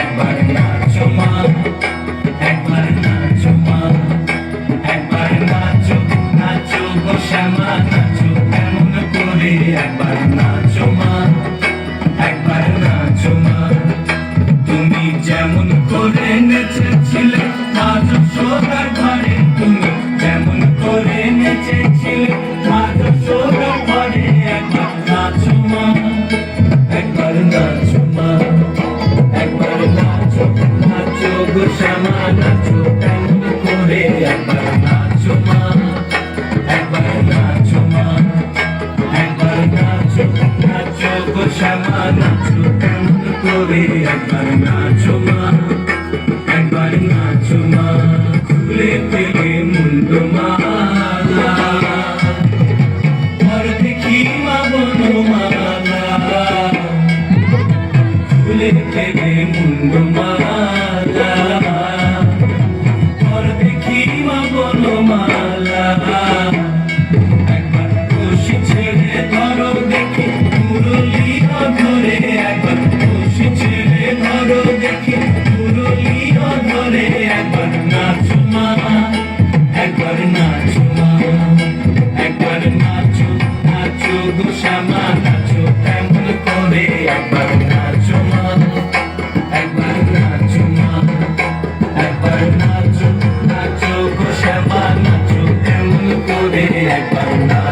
একবার নাচো মা, একবার নাচো মা, একবার নাচো, নাচো গো শ্যামা নাচো কেমন করে, একবার নাচো মা, একবার নাচো মা। তুমি যেমন করে নেচেছিলে মা যশোদার ঘরে, তুমি যেমন করে নেচেছিলে মা যশোদার ঘরে, একবার নাচো মা, একবার নাচো মা, একবার নাচো, নাচো গো শ্যামা নাচো কেমন করে, একবার নাচো মা, একবার নাচো মা, একবার নাচো, নাচো গো শ্যামা নাচো কেমন করে, একবার নাচো মা, একবার নাচো মা। খুলে ফেলে মুন্ডমালা, ঘর দেখি মা বনমালা, খুলে ফেলে মুন্ডমালা, ঘর দেখি মা বনমালা। একবার খুশি ছেড়ে ধরো দেখি মুরলি ধরে, একবার খুশি ছেড়ে ধরো দেখি মুরলি ধরে, একবার নাচো মা, একবার নাচো মা, একবার নাচো, নাচো গো শ্যামা নাচো কেমন করে, একবার নাচো মা, একবার নাচো মা, একবার নাচো, নাচো গো শ্যামা নাচো কেমন করে, একবার নাচো।